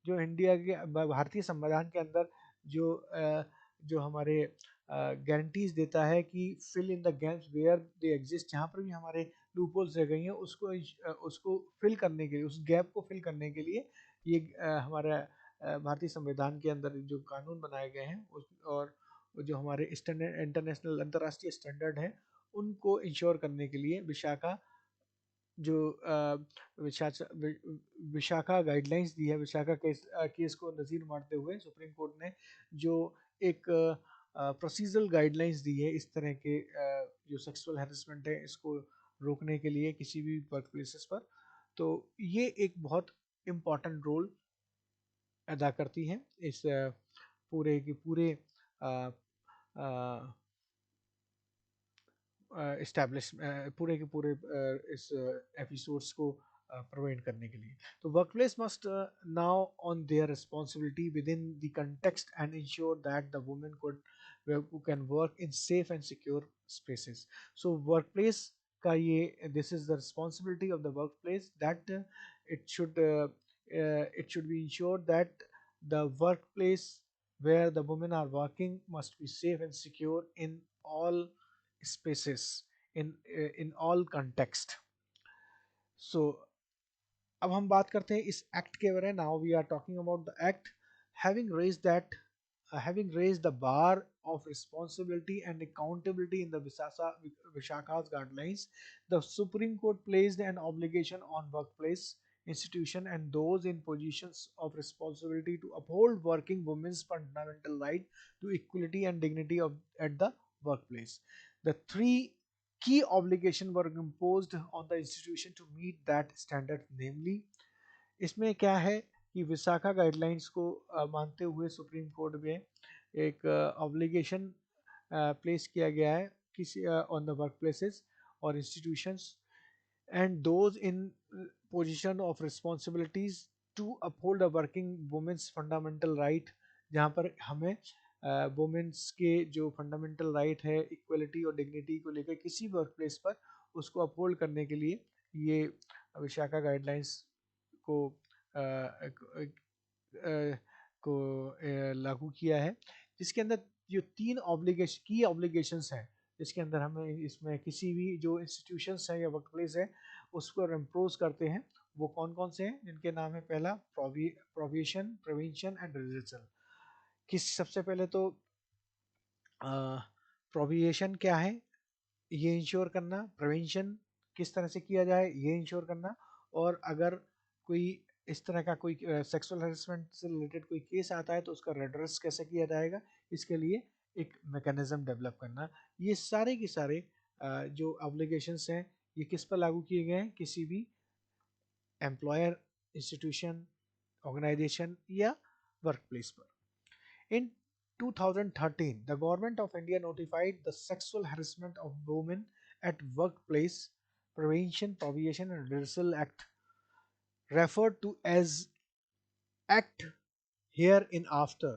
जो इंडिया के भारतीय संविधान के अंदर जो हमारे गारंटीज देता है कि fill in the gaps where they exist, जहाँ पर भी हमारे लूपहोल्स रह गई हैं उसको फिल करने के लिए, उस गैप को फिल करने के लिए ये हमारा भारतीय संविधान के अंदर जो कानून बनाए गए हैं और जो हमारे स्टैंडर्ड इंटरनेशनल अंतर्राष्ट्रीय स्टैंडर्ड हैं उनको इंश्योर करने के लिए विशाखा जो विशाखा गाइडलाइंस दी है, विशाखा केस को नज़ीर मारते हुए सुप्रीम कोर्ट ने जो एक प्रोसीजरल गाइडलाइंस दी है इस तरह के जो सेक्सुअल हैरेसमेंट है इसको रोकने के लिए किसी भी वर्क प्लेसेस पर, तो ये एक बहुत इम्पॉर्टेंट रोल अदा करती हैं इस पूरे के पूरे इस्टेब्लिश पूरे के पूरे इस एपिसोड्स को प्रोवाइड करने के लिए। तो workplace must now on their responsibility with in the context and ensure that the women could can work in safe and secure spaces. So workplace का ये this is the responsibility of the workplace that it should uh, it should be ensured that the workplace where the women are working must be safe and secure in all spaces, in all context. So अब हम बात करते हैं इस act के बारे में. Now we are talking about the act. Having raise that having raised the bar of responsibility and accountability in the Vishaka's guidelines, the Supreme Court placed an obligation on workplace institution and those in positions of responsibility to uphold working women's fundamental right to equality and dignity at the workplace. The three key obligations were imposed on the institution to meet that standard, namely, इसमें क्या है कि Visakha guidelines को मानते हुए supreme court में एक obligation place किया गया है किसी ऑन द वर्क प्लेसेस और institutions and those in position of responsibilities to uphold a working women's fundamental right, जहाँ पर हमें वुमेन्स के जो फंडामेंटल राइट है इक्वलिटी और डिग्निटी को लेकर किसी वर्क प्लेस पर उसको अपहोल्ड करने के लिए ये विशाखा गाइडलाइंस को लागू किया है, जिसके अंदर जो तीन ऑब्लिगेशंस हैं, जिसके अंदर हमें इसमें किसी भी जो इंस्टीट्यूशंस हैं या वर्क प्लेस है उसको इम्प्रोज करते हैं. वो कौन कौन से हैं? जिनके नाम है पहला प्रोविजन, प्रिवेंशन एंड रिजल्ट. सबसे पहले तो प्रोविजन क्या है ये इंश्योर करना, प्रिवेंशन किस तरह से किया जाए ये इंश्योर करना, और अगर कोई इस तरह का कोई सेक्सुअल हरेसमेंट से रिलेटेड कोई केस आता है तो उसका रेड्रेस कैसे किया जाएगा, इसके लिए एक मैकेनिज्म डेवलप करना. ये सारे के सारे जो ऑब्लिगेशंस हैं ये किस पर लागू किए गए हैं? किसी भी एम्प्लॉयर, इंस्टीट्यूशन, ऑर्गेनाइजेशन या वर्क प्लेस पर. In 2013, the Government of India notified the Sexual Harassment of Women at Workplace Prevention, Prohibition and Redressal Act, referred to as Act Hereinafter.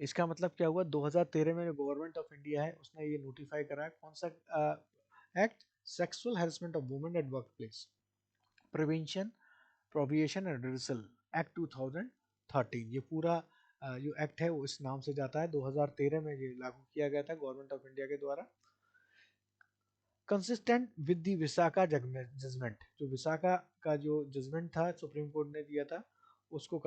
इसका मतलब क्या हुआ? 2013 में जो गवर्नमेंट ऑफ इंडिया है उसने ये नोटिफाई करा. कौन सा act? Sexual harassment of women at work place, prevention, prohibition and redressal act 2013. ये पूरा जो एक्ट है वो इस नाम से जाता है. 2013 में ये लागू किया गया था गवर्नमेंट ऑफ इंडिया के द्वारा. Consistent with the Vishaka judgement, जो विसाखा का जो जजमेंट था सुप्रीम कोर्ट ने दिया था उसको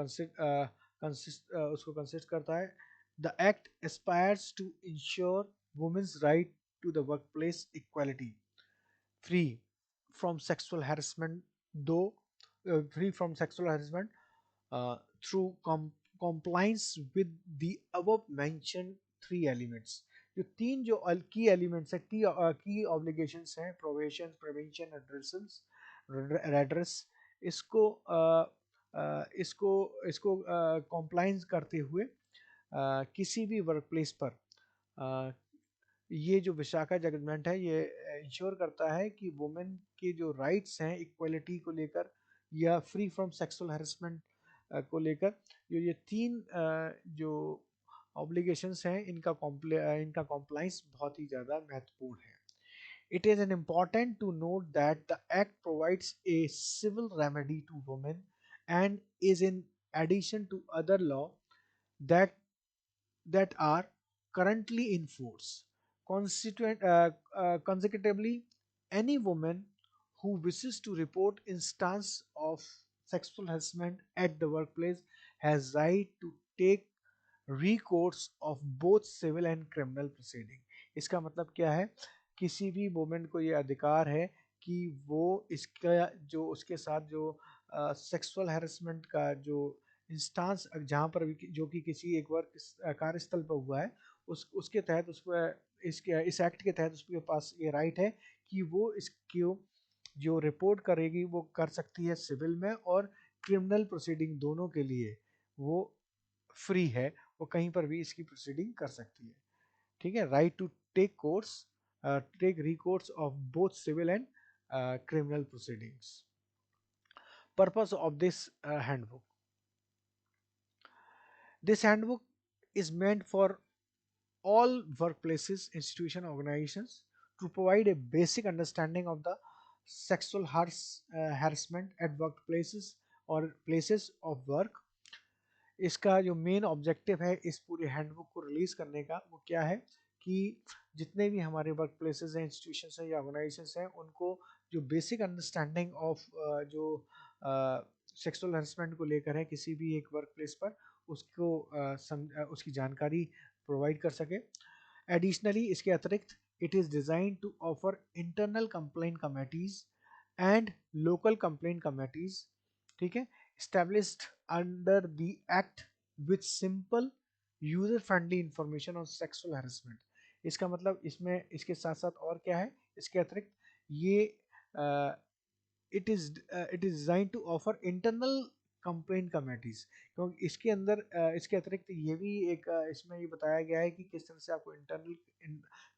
कंसिस्ट करता है. The act aspires to ensure women's right to the workplace equality, free from sexual harassment, दो free from sexual harassment through compliance with the above mentioned three elements. जो तीन जो की एलिमेंट्स है, की ऑब्लिगेशंस हैं, प्रोवेशन, प्रिवेंशन, रेड्रेस, इसको इसको इसको कॉम्प्लाइंस करते हुए किसी भी वर्क प्लेस पर ये जो विशाखा जजमेंट है ये इंश्योर करता है कि वुमेन के जो राइट्स हैं इक्वलिटी को लेकर या फ्री फ्रॉम सेक्सुअल हैरेसमेंट को लेकर, ये तीन जो ऑब्लिगेशंस हैं इनका कॉम्प्लाइंस बहुत ही ज़्यादा महत्वपूर्ण है. It is an important to note that the Act provides a civil remedy to women and is in addition to other law that are currently in force. Consecutively, any woman who wishes to report instance of sexual harassment at the workplace has right to take recourse of both civil and criminal proceeding. इसका मतलब क्या है? किसी भी women को ये अधिकार है कि वो इसका जो उसके साथ जो सेक्सुअल हैरेसमेंट का जो इंस्टांस जहाँ पर जो कि किसी एक वर्क कार्यस्थल पर हुआ है उसके तहत उसको इस एक्ट के तहत उसके पास ये राइट है कि वो इसको जो रिपोर्ट करेगी वो कर सकती है सिविल में और क्रिमिनल प्रोसीडिंग, दोनों के लिए वो फ्री है वो कहीं पर भी इसकी प्रोसीडिंग कर सकती है। ठीक है, right to take course take recourse of both civil and criminal proceedings. Purpose of this handbook. This handbook is meant for all workplaces, institutions, organizations to provide a basic understanding of the sexual harassment at workplaces or places of work. इसका जो main objective है इस पूरे handbook को release करने का वो क्या है कि जितने भी हमारे वर्क प्लेसेस हैं, इंस्टीट्यूशंस हैं या ऑर्गेनाइजेशंस हैं, उनको जो बेसिक अंडरस्टैंडिंग ऑफ जो सेक्सुअल हरेसमेंट को लेकर है किसी भी एक वर्क प्लेस पर, उसको उसकी जानकारी प्रोवाइड कर सके। एडिशनली इसके अतिरिक्त it is design to offer internal complaint committees and local complaint committees, ठीक है, established under the act with simple user friendly information on sexual harassment। इसका मतलब इसमें इसके साथ साथ और क्या है, इसके अतिरिक्त ये it is design to offer internal complaint committees, क्योंकि इसके अंदर इसके अतिरिक्त ये भी एक इसमें ये बताया गया है कि किस तरह से आपको इंटरनल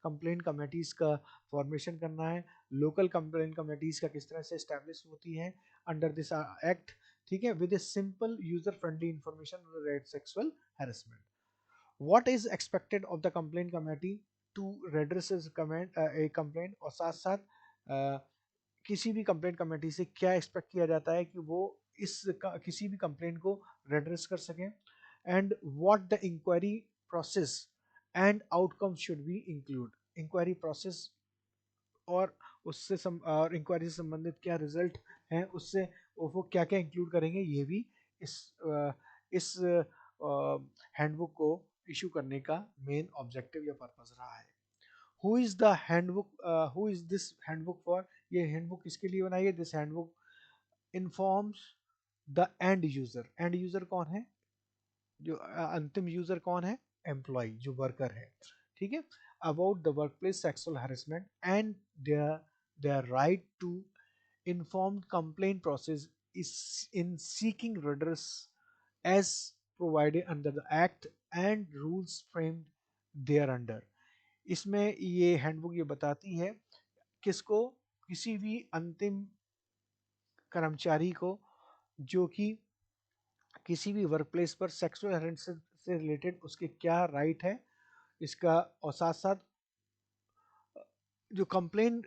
कंप्लेंट कमेटीज का फॉर्मेशन करना है, लोकल कंप्लेंट कमेटीज का किस तरह से इस्टेब्लिश होती है अंडर दिस एक्ट, ठीक है, with a simple user friendly information related sexual harassment. What is expected of the complaint committee to redress a complaint, और साथ साथ किसी भी कंप्लेंट कमेटी से क्या एक्सपेक्ट किया जाता है कि वो किसी भी कंप्लेंट को रेड्रेस कर सकें, and what the inquiry process and outcome should be include. Inquiry process और और इंक्वायरी से संबंधित क्या रिजल्ट हैं, उससे वो क्या क्या इंक्लूड करेंगे, ये भी इस हैंडबुक को इशू करने का मेन ऑब्जेक्टिव या पर्पस रहा है। Who is the handbook, who is this handbook for, ये हैंडबुक किसके लिए बनाई है? This handbook informs the end user. And user कौन है? जो अंतिम यूजर कौन है? एम्प्लॉय, जो वर्कर है, ठीक है, about the work place sexual harassment and their their right to informed complaint process is in seeking redress as provided under the act and rules framed thereunder। इसमें ये हैंडबुक ये बताती है किसको, किसी भी अंतिम कर्मचारी को जो कि किसी भी वर्क प्लेस पर सेक्सुअल हरेसमेंट से रिलेटेड उसके क्या राइट है इसका, और साथ साथ जो कंप्लेंट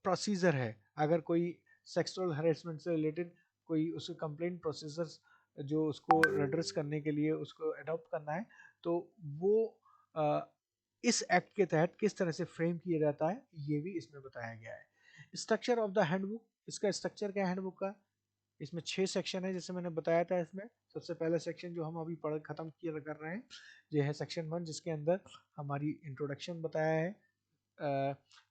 प्रोसीजर है, अगर कोई सेक्सुअल हरेसमेंट से रिलेटेड कोई उसके कंप्लेंट प्रोसीजर जो उसको रेड्रेस करने के लिए उसको अडॉप्ट करना है, तो वो आ, इस एक्ट के तहत किस तरह से फ्रेम किया जाता है, ये भी इसमें बताया गया है। स्ट्रक्चर ऑफ द हैंडबुक, इसका स्ट्रक्चर क्या है हैंडबुक का? इसमें 6 सेक्शन है जैसे मैंने बताया था। इसमें सबसे पहला सेक्शन जो हम अभी पढ़ खत्म किया कर रहे हैं, ये है सेक्शन 1, जिसके अंदर हमारी इंट्रोडक्शन बताया है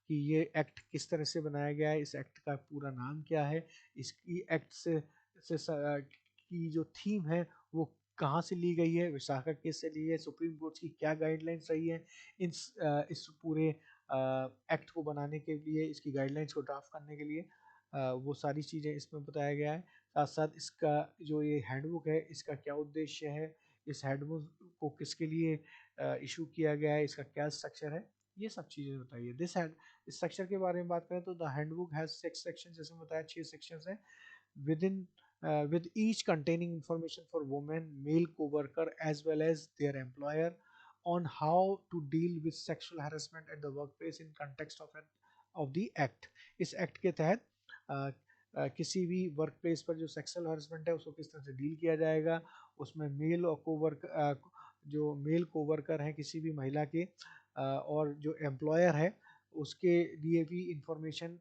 कि ये एक्ट किस तरह से बनाया गया है, इस एक्ट का पूरा नाम क्या है, इसकी एक्ट की जो थीम है वो कहाँ से ली गई है, विशाखा केस से ली है, सुप्रीम कोर्ट की क्या गाइडलाइंस रही है इस पूरे एक्ट को बनाने के लिए, इसकी गाइडलाइंस को ड्राफ्ट करने के लिए, वो सारी चीज़ें इसमें बताया गया है। साथ साथ इसका जो ये हैंडबुक है इसका क्या उद्देश्य है, इस हैंडबुक को किसके लिए इशू किया गया है, इसका क्या स्ट्रक्चर है, ये सब चीज़ें बताइए। दिस हैंड स्ट्रक्चर के बारे में बात करें तो द हैंडबुक हैज 6 सेक्शन, जैसे बताया 6 सेक्शंस हैं, within with each containing information for women, male co-worker as well as their employer on how to deal with sexual harassment at the workplace in context of the act। इस act के तहत किसी भी work place पर जो sexual harassment है उसको किस तरह से डील किया जाएगा, उसमें मेल और जो मेल कोवर्कर हैं किसी भी महिला के और जो एम्प्लॉयर है उसके लिए भी इंफॉर्मेशन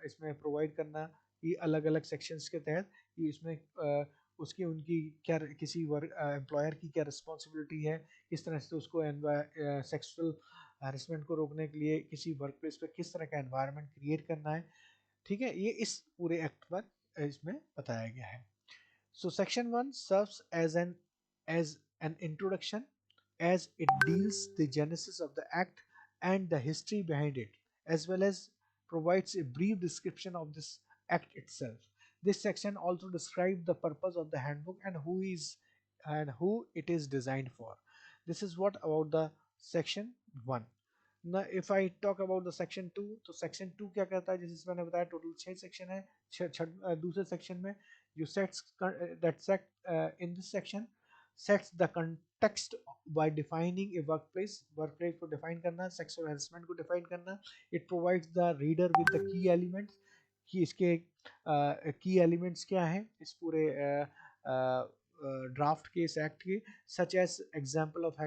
इसमें प्रोवाइड करना, ये अलग अलग सेक्शंस के तहत कि इसमें उसकी उनकी क्या किसी वर्क एम्प्लॉयर की क्या रिस्पॉन्सिबिलिटी है, किस तरह से उसको सेक्सुअल हरासमेंट को रोकने के लिए किसी वर्क प्लेस पर किस तरह का एनवायरनमेंट क्रिएट करना है, ठीक है, ये इस पूरे एक्ट पर इसमें बताया गया है। So section 1 serves as an introduction as it deals the genesis of the act and the history behind it, as well as provides a brief description of this act itself. This section also describes the purpose of the handbook and who it is designed for. This is what about the section 1. Now if I talk about the section 2, तो section 2 क्या करता है, जैसे मैंने बताया total 6 section है। दूसरे section में जो sets that set in this section sets the context by defining a workplace को define करना, sexual harassment को define करना। It provides the reader with the key elements कि इसके की एलिमेंट्स क्या हैं इस पूरे ड्राफ्ट के, इस एक्ट के, such as example of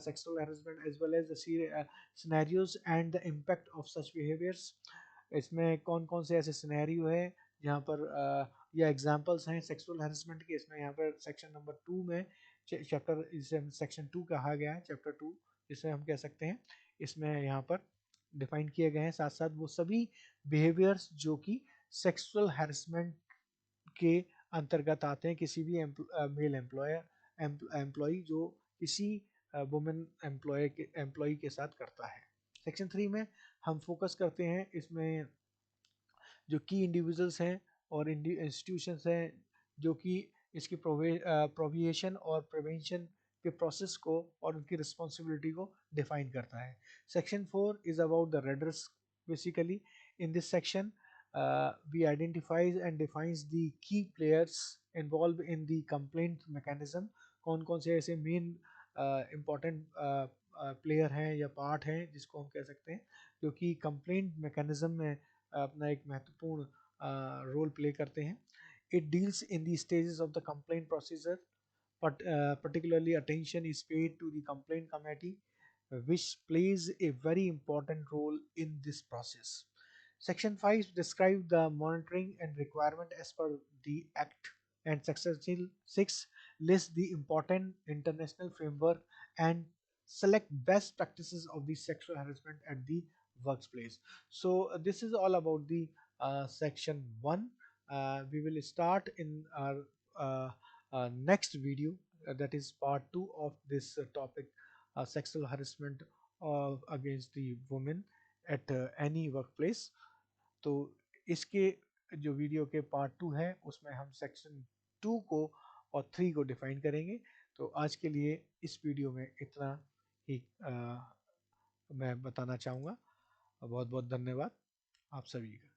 sexual harassment as well as the scenarios and the impact of such behaviors। इसमें कौन कौन से ऐसे सिनेरियो है जहाँ पर या एग्जांपल्स हैं सेक्सुअल हैरेसमेंट के। इसमें यहाँ पर सेक्शन नंबर 2 में चैप्टर, इसे सेक्शन 2 कहा गया है, चैप्टर 2 जिसे हम कह सकते हैं, इसमें यहाँ पर डिफाइन किए गए हैं। साथ साथ वो सभी बिहेवियर्स जो कि सेक्सुअल हैरेसमेंट के अंतर्गत आते हैं, किसी भी मेल एम्प्लॉय जो किसी वुमेन एम्प्लॉय के साथ करता है। सेक्शन 3 में हम फोकस करते हैं इसमें जो की इंडिविजुअल्स हैं और इंस्टीट्यूशंस हैं जो कि इसकी प्रोविएशन और प्रिवेंशन के प्रोसेस को और उनकी रिस्पॉन्सिबिलिटी को डिफाइन करता है। Section 4 is about the readers. Basically in this section we identifies and defines the key players involved in the complaint mechanism। कौन कौन से ऐसे मेन इम्पॉर्टेंट प्लेयर हैं या पार्ट हैं जिसको हम कह सकते हैं जो कि कंप्लेंट मैकेनिज्म में अपना एक महत्वपूर्ण रोल प्ले करते हैं। It deals in the stages of the complaint procedure, but particularly attention is paid to the complaint committee, which plays a very important role in this process। Section 5 describes the monitoring and requirement as per the Act, and Section 6 lists the important international framework and select best practices of the sexual harassment at the workplace। So this is all about the section 1। We will start in our next video, that is part 2 of this topic, sexual harassment against the women at any workplace। तो इसके जो video के part 2 है उसमें हम section 2 को और 3 को डिफाइन करेंगे। तो आज के लिए इस वीडियो में इतना ही मैं बताना चाहूँगा। बहुत बहुत धन्यवाद आप सभी का।